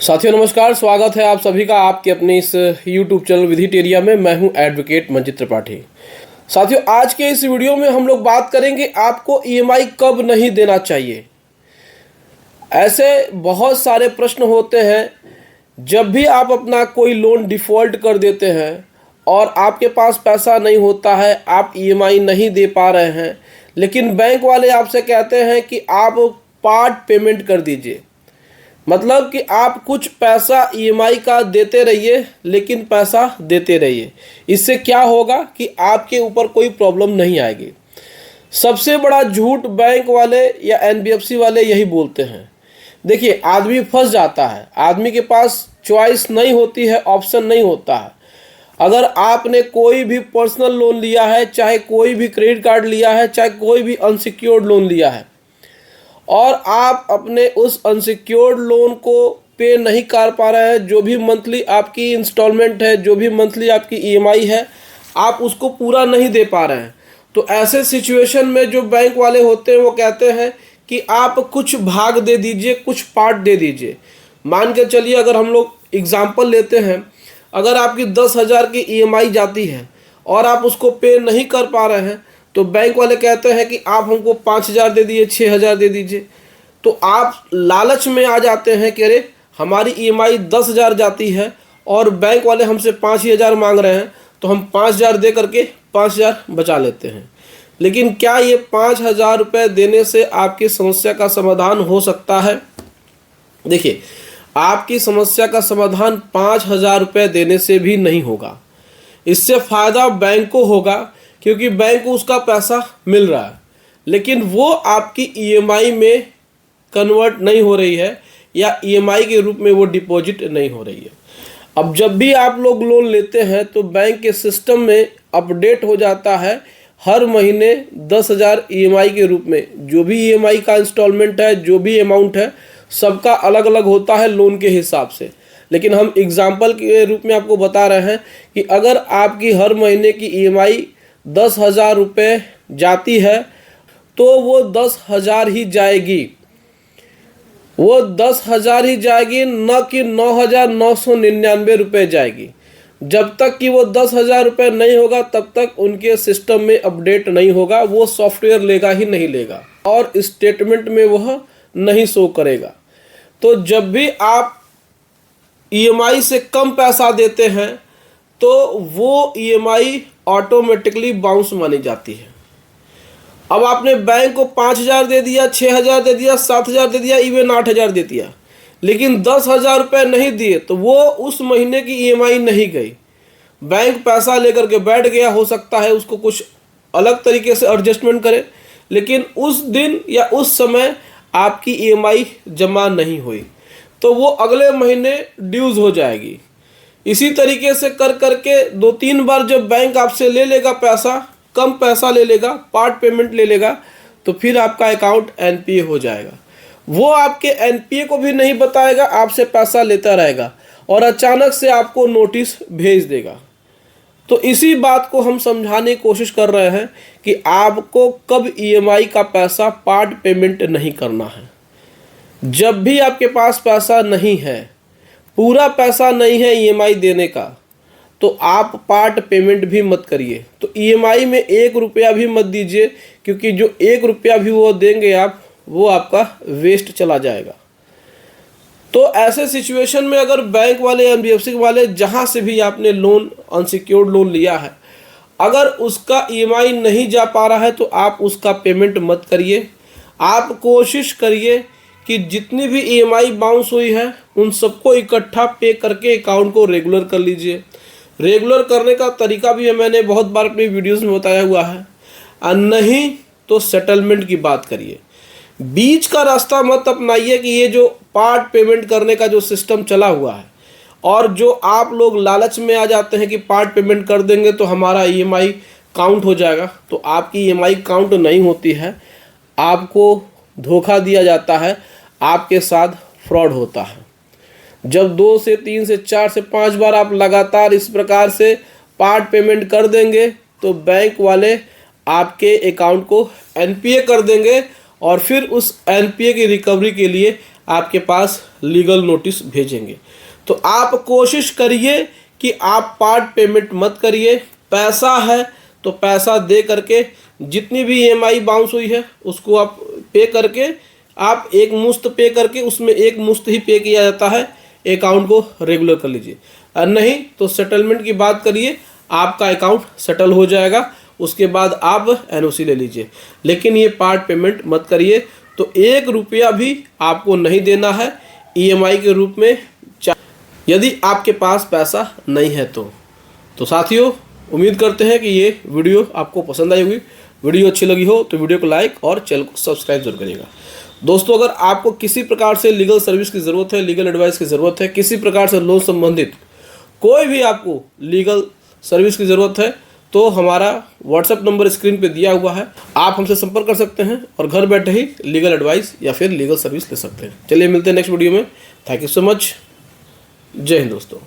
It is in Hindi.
साथियों नमस्कार, स्वागत है आप सभी का आपके अपने इस YouTube चैनल विधिटेरिया में। मैं हूं एडवोकेट मंजित त्रिपाठी। साथियों, आज के इस वीडियो में हम लोग बात करेंगे आपको EMI कब नहीं देना चाहिए। ऐसे बहुत सारे प्रश्न होते हैं, जब भी आप अपना कोई लोन डिफ़ॉल्ट कर देते हैं और आपके पास पैसा नहीं होता है, आप EMI नहीं दे पा रहे हैं, लेकिन बैंक वाले आपसे कहते हैं कि आप पार्ट पेमेंट कर दीजिए। मतलब कि आप कुछ पैसा EMI का देते रहिए, लेकिन पैसा देते रहिए। इससे क्या होगा कि आपके ऊपर कोई प्रॉब्लम नहीं आएगी। सबसे बड़ा झूठ बैंक वाले या NBFC वाले यही बोलते हैं। देखिए, आदमी फंस जाता है, आदमी के पास चॉइस नहीं होती है, ऑप्शन नहीं होता है। अगर आपने कोई भी पर्सनल लोन लिया है, चाहे कोई भी क्रेडिट कार्ड लिया है, चाहे कोई भी अनसिक्योर्ड लोन लिया है, और आप अपने उस अनसिक्योर्ड लोन को पे नहीं कर पा रहे हैं, जो भी मंथली आपकी इंस्टॉलमेंट है, जो भी मंथली आपकी EMI है, आप उसको पूरा नहीं दे पा रहे हैं, तो ऐसे सिचुएशन में जो बैंक वाले होते हैं वो कहते हैं कि आप कुछ भाग दे दीजिए, कुछ पार्ट दे दीजिए। मान के चलिए, अगर हम लोग एग्जाम्पल लेते हैं, अगर आपकी 10,000 की EMI जाती है और आप उसको पे नहीं कर पा रहे हैं, तो बैंक वाले कहते हैं कि आप हमको 5,000 दे दीजिए, 6,000 दे दीजिए। तो आप लालच में आ जाते हैं कि अरे हमारी EMI 10,000 जाती है और बैंक वाले हमसे 5,000 मांग रहे हैं, तो हम 5,000 दे करके 5,000 बचा लेते हैं। लेकिन क्या ये 5,000 रुपये देने से आपकी समस्या का समाधान हो सकता है? देखिए, आपकी समस्या का समाधान 5,000 रुपये देने से भी नहीं होगा। इससे फ़ायदा बैंक को होगा, क्योंकि बैंक को उसका पैसा मिल रहा है, लेकिन वो आपकी EMI में कन्वर्ट नहीं हो रही है, या EMI के रूप में वो डिपॉजिट नहीं हो रही है। अब जब भी आप लोग लोन लेते हैं तो बैंक के सिस्टम में अपडेट हो जाता है, हर महीने 10,000 EMI के रूप में। जो भी EMI का इंस्टॉलमेंट है, जो भी अमाउंट है, सबका अलग अलग होता है लोन के हिसाब से। लेकिन हम एग्जाम्पल के रूप में आपको बता रहे हैं कि अगर आपकी हर महीने की EMI 10,000 रुपये जाती है, तो वो 10,000 ही जाएगी। वो 10,000 ही जाएगी, न कि 9,999 रुपये जाएगी। जब तक कि वो 10,000 रुपये नहीं होगा, तब तक उनके सिस्टम में अपडेट नहीं होगा। वो सॉफ्टवेयर लेगा ही नहीं लेगा, और स्टेटमेंट में वह नहीं शो करेगा। तो जब भी आप EMI से कम पैसा देते हैं, तो वो EMI ऑटोमेटिकली बाउंस मानी जाती है। अब आपने बैंक को 5,000 दे दिया, 6,000 दे दिया, 7,000 दे दिया, इवन 8,000 दे दिया, लेकिन 10,000 रुपये नहीं दिए, तो वो उस महीने की EMI नहीं गई। बैंक पैसा लेकर के बैठ गया, हो सकता है उसको कुछ अलग तरीके से एडजस्टमेंट करे, लेकिन उस दिन या उस समय आपकी EMI जमा नहीं हुई, तो वो अगले महीने ड्यूज हो जाएगी। इसी तरीके से कर करके 2-3 बार जब बैंक आपसे ले लेगा पैसा, कम पैसा ले लेगा, पार्ट पेमेंट ले लेगा, तो फिर आपका अकाउंट NPA हो जाएगा। वो आपके NPA को भी नहीं बताएगा, आपसे पैसा लेता रहेगा और अचानक से आपको नोटिस भेज देगा। तो इसी बात को हम समझाने की कोशिश कर रहे हैं कि आपको कब EMI का पैसा पार्ट पेमेंट नहीं करना है। जब भी आपके पास पैसा नहीं है, पूरा पैसा नहीं है EMI देने का, तो आप पार्ट पेमेंट भी मत करिए। तो EMI में 1 रुपया भी मत दीजिए, क्योंकि जो 1 रुपया भी वो देंगे आप, वो आपका वेस्ट चला जाएगा। तो ऐसे सिचुएशन में अगर बैंक वाले, NBFC वाले, जहाँ से भी आपने लोन, अनसिक्योर्ड लोन लिया है, अगर उसका EMI नहीं जा पा रहा है, तो आप उसका पेमेंट मत करिए। आप कोशिश करिए कि जितनी भी EMI बाउंस हुई है, उन सबको इकट्ठा पे करके अकाउंट को रेगुलर कर लीजिए। रेगुलर करने का तरीका भी मैंने बहुत बार अपनी वीडियोस में बताया हुआ है। और नहीं तो सेटलमेंट की बात करिए। बीच का रास्ता मत अपनाइए कि ये जो पार्ट पेमेंट करने का जो सिस्टम चला हुआ है, और जो आप लोग लालच में आ जाते हैं कि पार्ट पेमेंट कर देंगे तो हमारा EMI काउंट हो जाएगा। तो आपकी EMI काउंट नहीं होती है, आपको धोखा दिया जाता है, आपके साथ फ्रॉड होता है। जब 2 से 3 से 4 से 5 बार आप लगातार इस प्रकार से पार्ट पेमेंट कर देंगे, तो बैंक वाले आपके अकाउंट को NPA कर देंगे, और फिर उस NPA की रिकवरी के लिए आपके पास लीगल नोटिस भेजेंगे। तो आप कोशिश करिए कि आप पार्ट पेमेंट मत करिए। पैसा है तो पैसा दे करके जितनी भी EMI बाउंस हुई है उसको आप पे करके, आप एक मुश्त पे करके उसमें एक मुश्त ही पे किया जाता है, अकाउंट को रेगुलर कर लीजिए। और नहीं तो सेटलमेंट की बात करिए, आपका अकाउंट सेटल हो जाएगा, उसके बाद आप NOC ले लीजिए। लेकिन ये पार्ट पेमेंट मत करिए। तो 1 रुपया भी आपको नहीं देना है EMI के रूप में, यदि आपके पास पैसा नहीं है तो साथियों, उम्मीद करते हैं कि ये वीडियो आपको पसंद आई होगी। वीडियो अच्छी लगी हो तो वीडियो को लाइक और चैनल को सब्सक्राइब जरूर करिएगा। दोस्तों, अगर आपको किसी प्रकार से लीगल सर्विस की ज़रूरत है, लीगल एडवाइस की ज़रूरत है, किसी प्रकार से लोन संबंधित कोई भी आपको लीगल सर्विस की ज़रूरत है, तो हमारा व्हाट्सएप नंबर स्क्रीन पे दिया हुआ है, आप हमसे संपर्क कर सकते हैं और घर बैठे ही लीगल एडवाइस या फिर लीगल सर्विस ले सकते हैं। चलिए मिलते हैं नेक्स्ट वीडियो में। Thank you so much. जय हिंद दोस्तों।